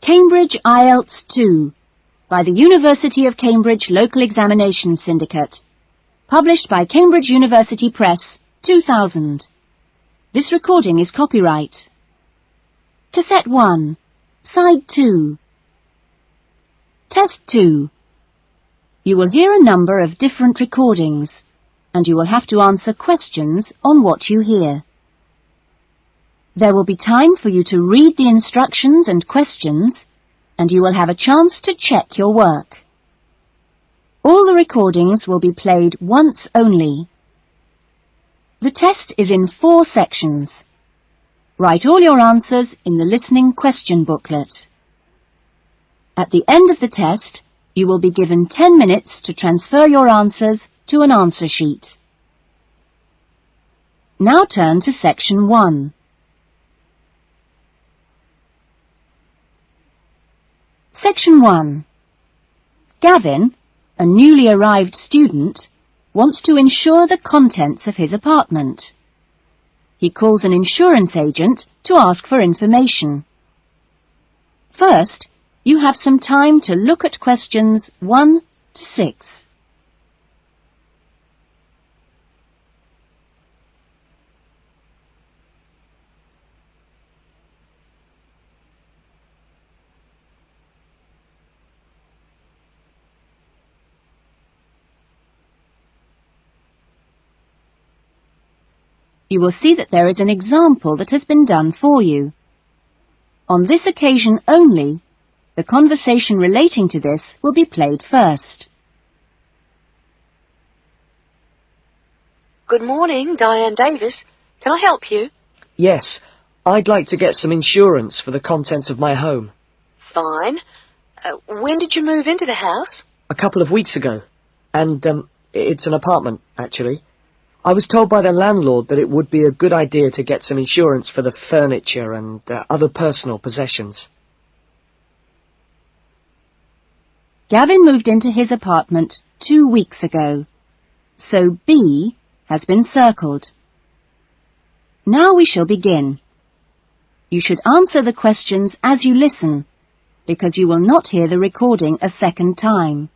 Cambridge Ielts 2 by the University of Cambridge Local Examination Syndicate. Published by Cambridge University Press, 2000. This recording is copyright. Cassette 1, Side 2. Test 2. You will hear a number of different recordings, and you will have to answer questions on what you hear. There will be time for you to read the instructions and questions, and you will have a chance to check your work. All the recordings will be played once only. The test is in 4 sections. Write all your answers in the listening question booklet. At the end of the test, you will be given 10 minutes to transfer your answers to an answer sheet. Now turn to section 1. Section 1. Gavin, a newly arrived student, wants to insure the contents of his apartment. He calls an insurance agent to ask for information. First, you have some time to look at questions 1 to 6. You will see that there is an example that has been done for you. On this occasion only, the conversation relating to this will be played first. Good morning, Diane Davis. Can I help you? Yes, I'd like to get some insurance for the contents of my home. Fine. When did you move into the house? A couple of weeks ago. And, it's an apartment, actually. I was told by the landlord that it would be a good idea to get some insurance for the furniture and other personal possessions. Gavin moved into his apartment 2 weeks ago, so B has been circled. Now we shall begin. You should answer the questions as you listen, because you will not hear the recording a second time.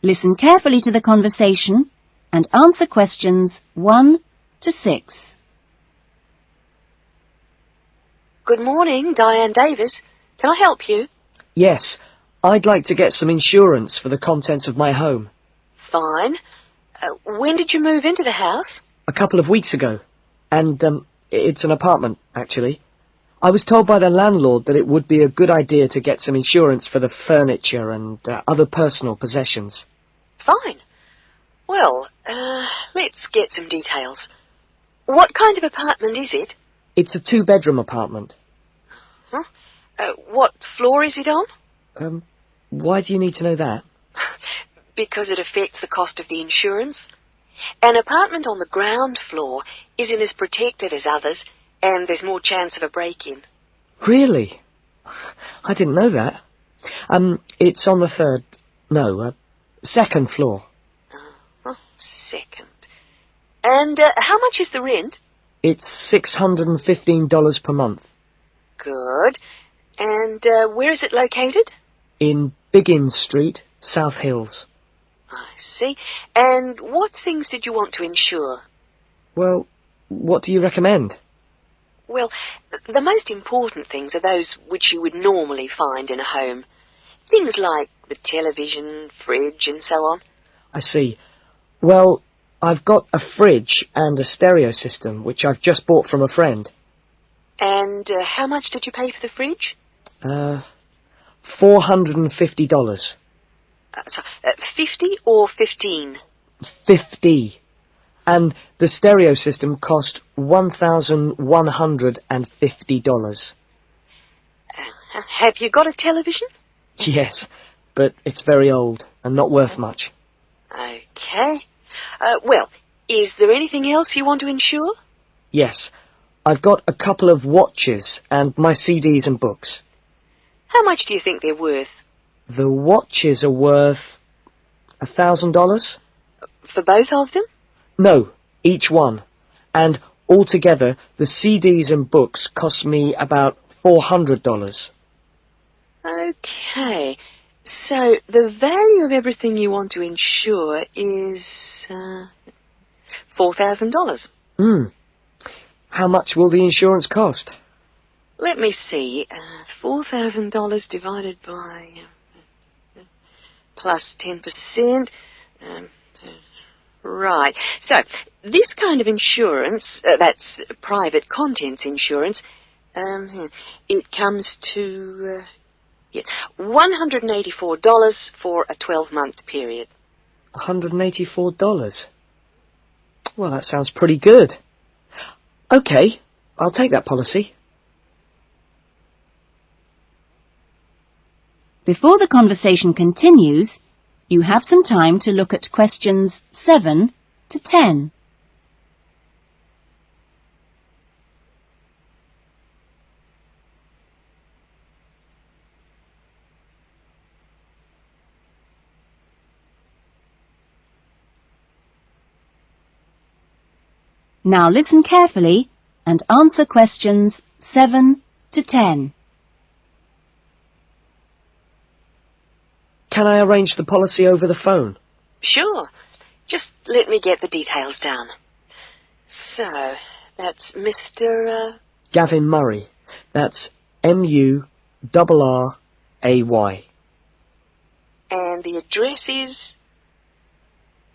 Listen carefully to the conversation and answer questions 1 to 6. Good morning, Diane Davis. Can I help you? Yes, I'd like to get some insurance for the contents of my home. Fine. When did you move into the house? A couple of weeks ago. And, it's an apartment, actually. I was told by the landlord that it would be a good idea to get some insurance for the furniture and other personal possessions. Fine. Well, let's get some details. What kind of apartment is it? It's a 2-bedroom apartment. Huh? What floor is it on? Why do you need to know that? Because it affects the cost of the insurance. An apartment on the ground floor isn't as protected as others, and there's more chance of a break-in. Really? I didn't know that. It's on the second floor. Second. And how much is the rent? It's $615 per month. Good. And where is it located? In Biggin Street, South Hills. I see. And what things did you want to insure? Well, what do you recommend? Well, the most important things are those which you would normally find in a home. Things like the television, fridge, and so on. I see. Well, I've got a fridge and a stereo system, which I've just bought from a friend. And how much did you pay for the fridge? $450. 50 or 15? 50. And the stereo system cost $1,150. Have you got a television? Yes, but it's very old and not worth much. Okay. Well, is there anything else you want to insure? Yes, I've got a couple of watches and my CDs and books. How much do you think they're worth? The watches are worth $1,000? For both of them? No, each one. And altogether, the CDs and books cost me about $400. Okay, so the value of everything you want to insure is $4,000. How much will the insurance cost? Let me see, $4,000 divided by plus 10%. Right, so this kind of insurance, that's private contents insurance, it comes to $184 for a 12-month period. $184? Well, that sounds pretty good. Okay, I'll take that policy. Before the conversation continues, you have some time to look at questions 7 to 10. Now listen carefully and answer questions 7 to 10. Can I arrange the policy over the phone? Sure, just let me get the details down. So, that's Mr. Gavin Murray. That's M-U-R-R-A-Y. And the address is?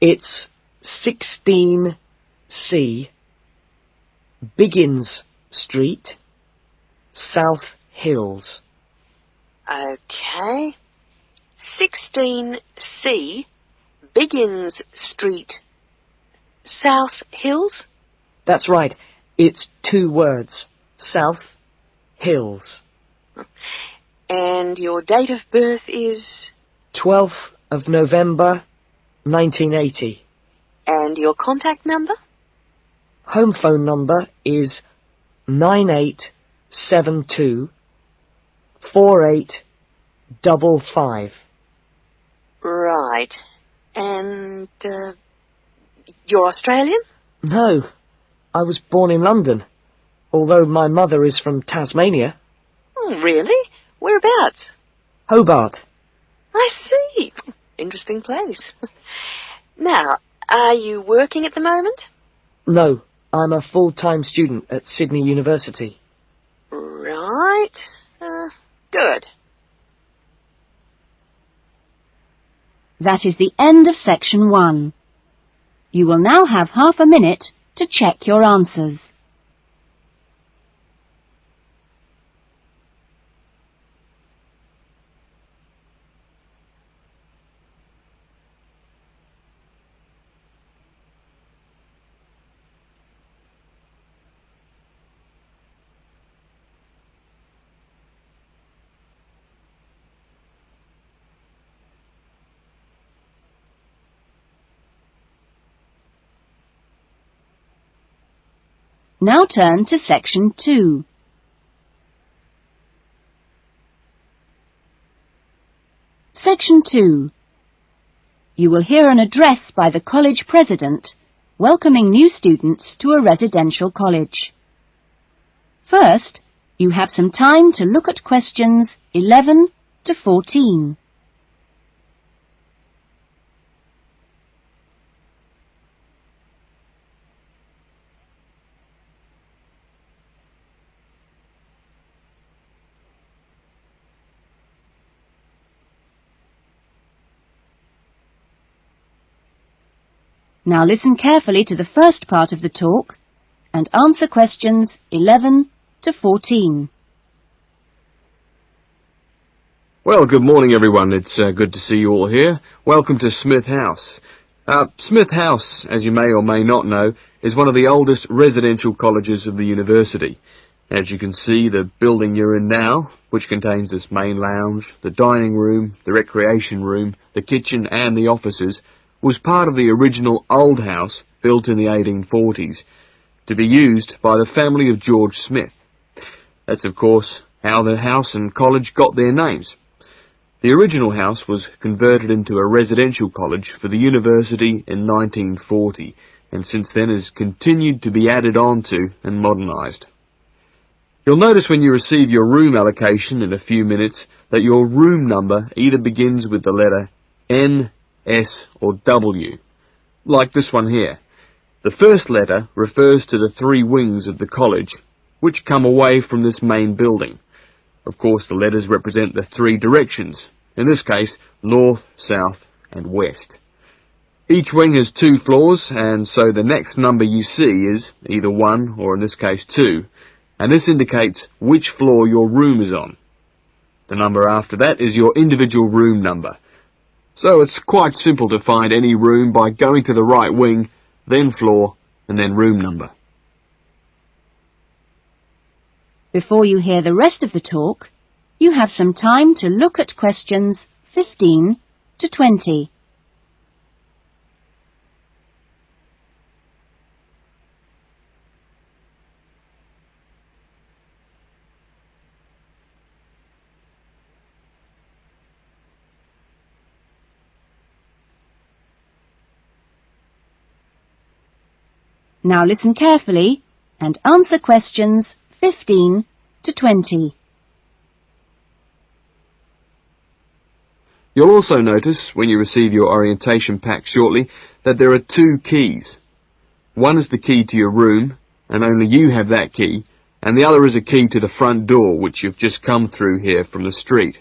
It's 16C, Biggins Street, South Hills. Okay. 16C, Biggins Street, South Hills? That's right. It's 2 words. South Hills. And your date of birth is? 12th of November, 1980. And your contact number? Home phone number is 9872 4855. Right. And, you're Australian? No, I was born in London, although my mother is from Tasmania. Oh, really? Whereabouts? Hobart. I see. Interesting place. Now, are you working at the moment? No, I'm a full-time student at Sydney University. Right. Good. That is the end of section 1. You will now have half a minute to check your answers. Now turn to section 2. Section 2. You will hear an address by the college president welcoming new students to a residential college. First, you have some time to look at questions 11 to 14. Now listen carefully to the first part of the talk and answer questions 11 to 14. Well, good morning everyone. It's good to see you all here. Welcome to Smith House. Smith House, as you may or may not know, is one of the oldest residential colleges of the university. As you can see, the building you're in now, which contains this main lounge, the dining room, the recreation room, the kitchen and the offices, was part of the original old house built in the 1840s to be used by the family of George Smith. That's, of course, how the house and college got their names. The original house was converted into a residential college for the university in 1940, and since then has continued to be added on to and modernised. You'll notice when you receive your room allocation in a few minutes that your room number either begins with the letter N, S or W, like this one here. The first letter refers to the 3 wings of the college, which come away from this main building. Of course, the letters represent the 3 directions, in this case, north, south and west. Each wing has 2 floors, and so the next number you see is either 1 or in this case 2, and this indicates which floor your room is on. The number after that is your individual room number. So it's quite simple to find any room by going to the right wing, then floor, and then room number. Before you hear the rest of the talk, you have some time to look at questions 15 to 20. Now listen carefully and answer questions 15 to 20. You'll also notice, when you receive your orientation pack shortly, that there are 2 keys. One is the key to your room, and only you have that key, and the other is a key to the front door, which you've just come through here from the street.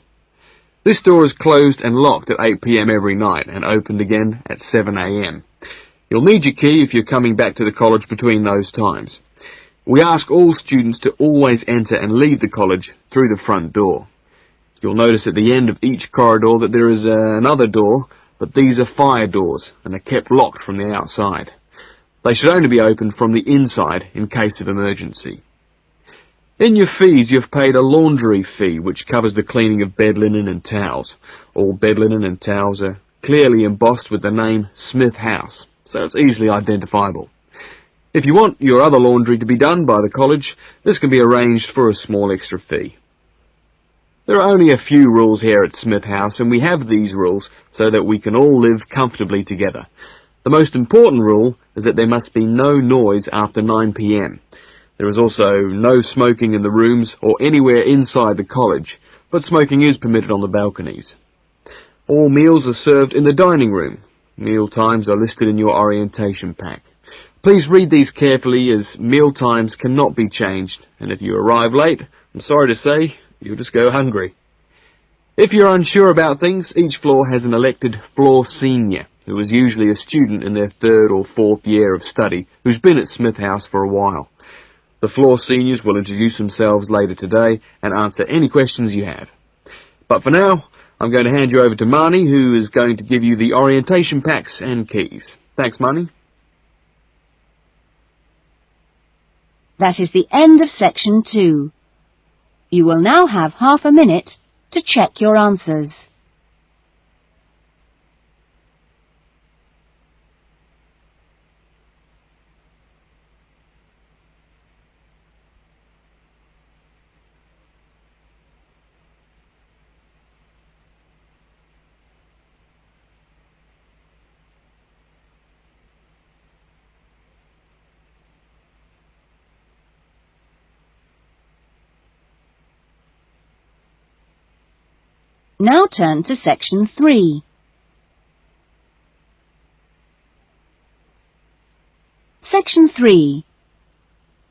This door is closed and locked at 8 p.m. every night, and opened again at 7 a.m. You'll need your key if you're coming back to the college between those times. We ask all students to always enter and leave the college through the front door. You'll notice at the end of each corridor that there is another door, but these are fire doors and are kept locked from the outside. They should only be opened from the inside in case of emergency. In your fees, you've paid a laundry fee, which covers the cleaning of bed linen and towels. All bed linen and towels are clearly embossed with the name Smith House, so it's easily identifiable. If you want your other laundry to be done by the college, this can be arranged for a small extra fee. There are only a few rules here at Smith House, and we have these rules so that we can all live comfortably together. The most important rule is that there must be no noise after 9 p.m. There is also no smoking in the rooms or anywhere inside the college, but smoking is permitted on the balconies. All meals are served in the dining room. Meal times are listed in your orientation pack. Please read these carefully, as meal times cannot be changed, and if you arrive late, I'm sorry to say, you'll just go hungry. If you're unsure about things, each floor has an elected floor senior, who is usually a student in their 3rd or 4th year of study, who's been at Smith House for a while. The floor seniors will introduce themselves later today and answer any questions you have. But for now, I'm going to hand you over to Marnie, who is going to give you the orientation packs and keys. Thanks, Marnie. That is the end of section 2. You will now have half a minute to check your answers. Now turn to section 3. Section 3.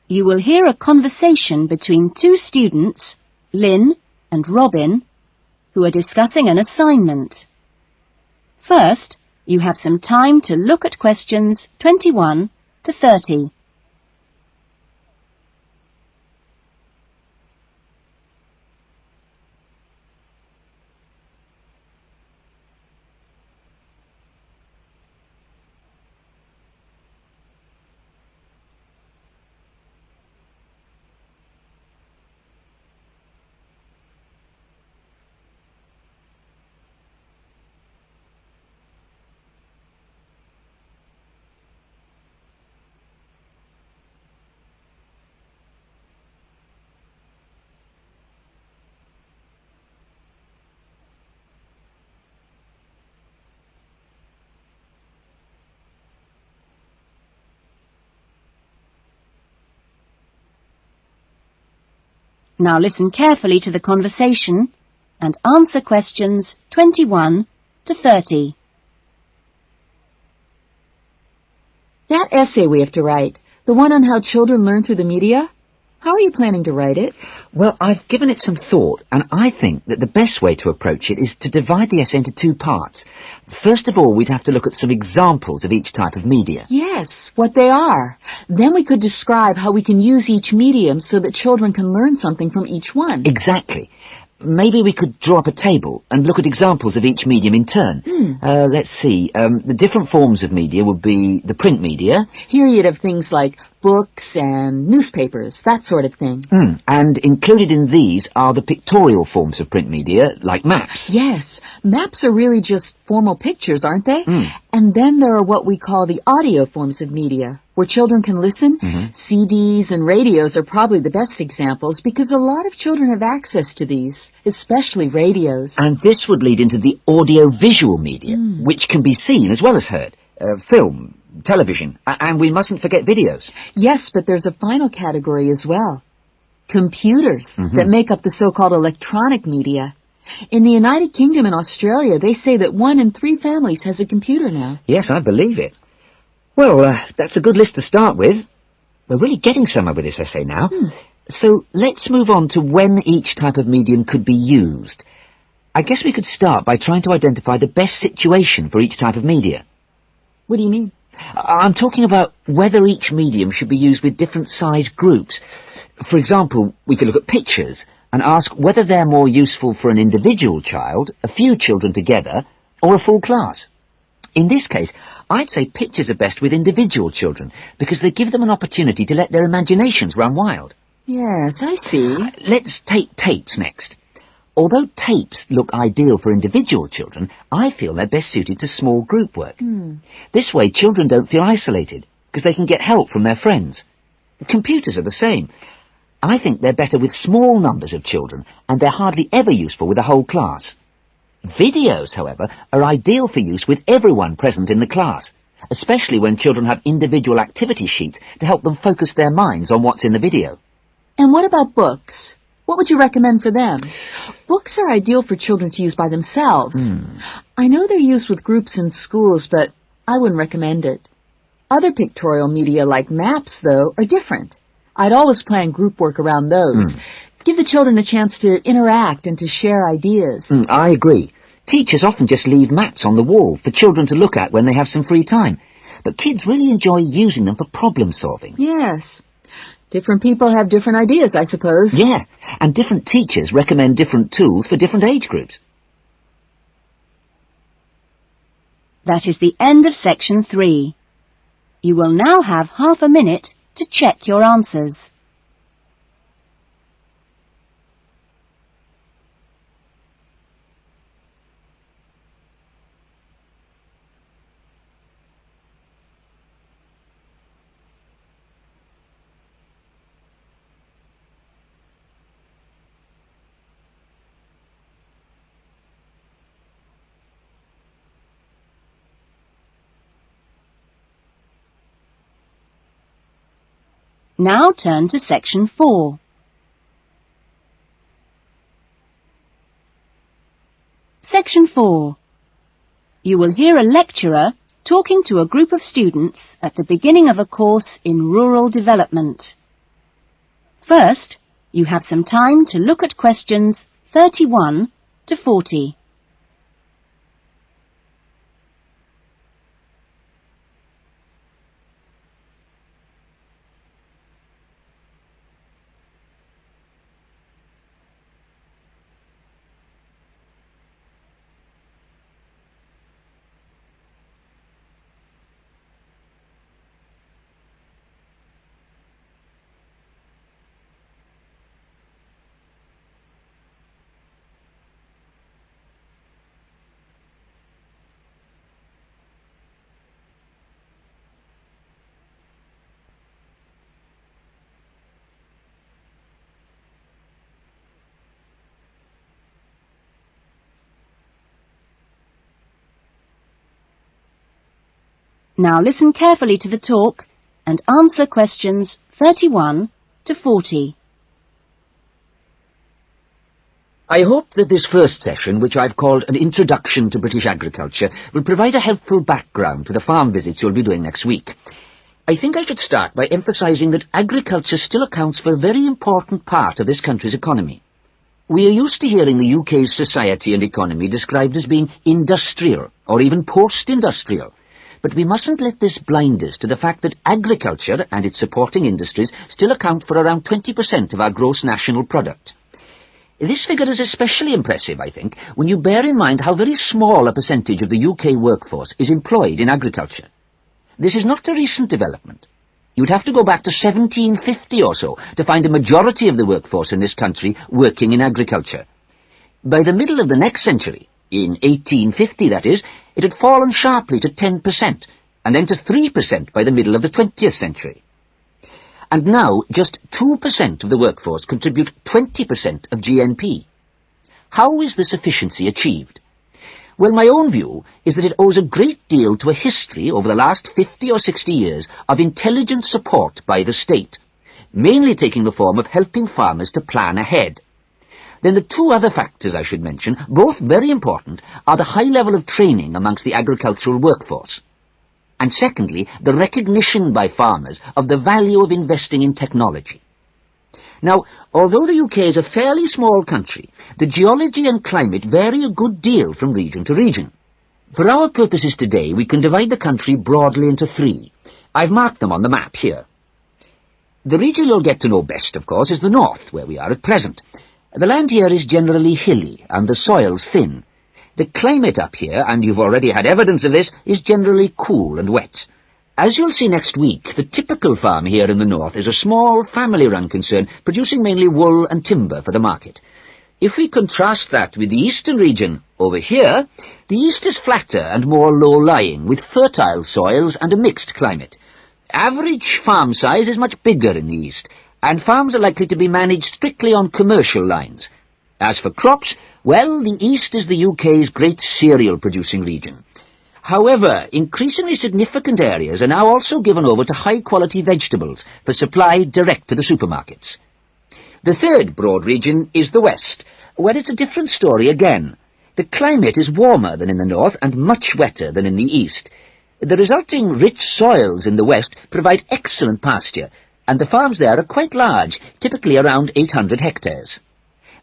You will hear a conversation between 2 students, Lynn and Robin, who are discussing an assignment. First, you have some time to look at questions 21 to 30. Now listen carefully to the conversation and answer questions 21 to 30. That essay we have to write, the one on how children learn through the media, how are you planning to write it? Well, I've given it some thought, and I think that the best way to approach it is to divide the essay into two parts. First of all, we'd have to look at some examples of each type of media. Yes, what they are. Then we could describe how we can use each medium so that children can learn something from each one. Exactly. Maybe we could draw up a table and look at examples of each medium in turn. Let's see. The different forms of media would be the print media. Here you'd have things like books and newspapers, that sort of thing. And included in these are the pictorial forms of print media, like maps. Yes, maps are really just formal pictures, aren't they? And then there are what we call the audio forms of media, where children can listen. CDs and radios are probably the best examples because a lot of children have access to these, especially radios. And this would lead into the audio-visual media, which can be seen as well as heard. Film, television, and we mustn't forget videos. Yes, but there's a final category as well. Computers that make up the so-called electronic media. In the United Kingdom and Australia, they say that 1 in 3 families has a computer now. Yes, I believe it. Well, that's a good list to start with. We're really getting somewhere with this essay now. So let's move on to when each type of medium could be used. I guess we could start by trying to identify the best situation for each type of media. What do you mean? I'm talking about whether each medium should be used with different size groups. For example, we could look at pictures and ask whether they're more useful for an individual child, a few children together, or a full class. In this case, I'd say pictures are best with individual children because they give them an opportunity to let their imaginations run wild. Yes, I see. Let's take tapes next. Although tapes look ideal for individual children, I feel they're best suited to small group work. This way, children don't feel isolated because they can get help from their friends. Computers are the same. I think they're better with small numbers of children, and they're hardly ever useful with a whole class. Videos, however, are ideal for use with everyone present in the class, especially when children have individual activity sheets to help them focus their minds on what's in the video. And what about books? What would you recommend for them? Books are ideal for children to use by themselves. I know they're used with groups in schools, but I wouldn't recommend it. Other pictorial media like maps, though, are different. I'd always plan group work around those. Give the children a chance to interact and to share ideas. I agree. Teachers often just leave maps on the wall for children to look at when they have some free time. But kids really enjoy using them for problem solving. Yes. Different people have different ideas, I suppose. Yeah, and different teachers recommend different tools for different age groups. That is the end of section 3. You will now have half a minute to check your answers. Now turn to section 4. Section 4. You will hear a lecturer talking to a group of students at the beginning of a course in rural development. First, you have some time to look at questions 31 to 40. Now listen carefully to the talk and answer questions 31 to 40. I hope that this first session, which I've called an Introduction to British Agriculture, will provide a helpful background to the farm visits you'll be doing next week. I think I should start by emphasising that agriculture still accounts for a very important part of this country's economy. We are used to hearing the UK's society and economy described as being industrial, or even post-industrial. But we mustn't let this blind us to the fact that agriculture and its supporting industries still account for around 20% of our gross national product. This figure is especially impressive, I think, when you bear in mind how very small a percentage of the UK workforce is employed in agriculture. This is not a recent development. You'd have to go back to 1750 or so to find a majority of the workforce in this country working in agriculture. By the middle of the next century, in 1850 that is, it had fallen sharply to 10%, and then to 3% by the middle of the 20th century. And now, just 2% of the workforce contribute 20% of GNP. How is this efficiency achieved? Well, my own view is that it owes a great deal to a history over the last 50 or 60 years of intelligent support by the state, mainly taking the form of helping farmers to plan ahead. Then the two other factors I should mention, both very important, are the high level of training amongst the agricultural workforce, and secondly, the recognition by farmers of the value of investing in technology. Now, although the UK is a fairly small country, the geology and climate vary a good deal from region to region. For our purposes today, we can divide the country broadly into three. I've marked them on the map here. The region you'll get to know best, of course, is the north, where we are at present. The land here is generally hilly, and the soils thin. The climate up here, and you've already had evidence of this, is generally cool and wet. As you'll see next week, the typical farm here in the north is a small, family-run concern, producing mainly wool and timber for the market. If we contrast that with the eastern region, over here, the east is flatter and more low-lying, with fertile soils and a mixed climate. Average farm size is much bigger in the east, and farms are likely to be managed strictly on commercial lines. As for crops, well, the east is the UK's great cereal-producing region. However, increasingly significant areas are now also given over to high-quality vegetables for supply direct to the supermarkets. The third broad region is the west, where it's a different story again. The climate is warmer than in the north and much wetter than in the east. The resulting rich soils in the west provide excellent pasture, and the farms there are quite large, typically around 800 hectares.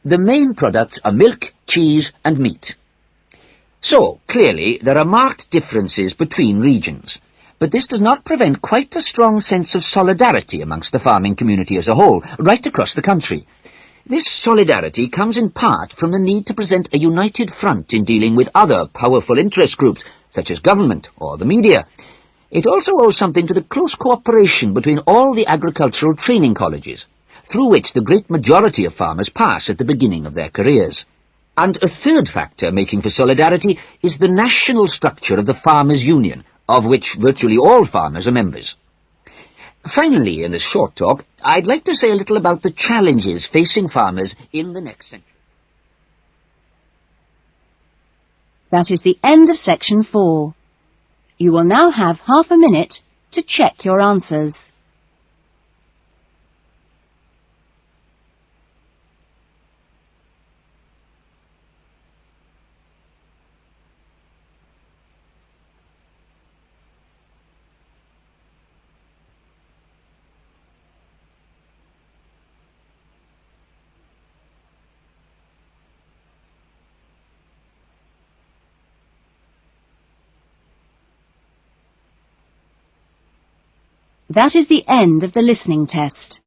The main products are milk, cheese and meat. So, clearly, there are marked differences between regions, but this does not prevent quite a strong sense of solidarity amongst the farming community as a whole, right across the country. This solidarity comes in part from the need to present a united front in dealing with other powerful interest groups, such as government or the media. It also owes something to the close cooperation between all the agricultural training colleges, through which the great majority of farmers pass at the beginning of their careers. And a third factor making for solidarity is the national structure of the Farmers' Union, of which virtually all farmers are members. Finally, in this short talk, I'd like to say a little about the challenges facing farmers in the next century. That is the end of section 4. You will now have half a minute to check your answers. That is the end of the listening test.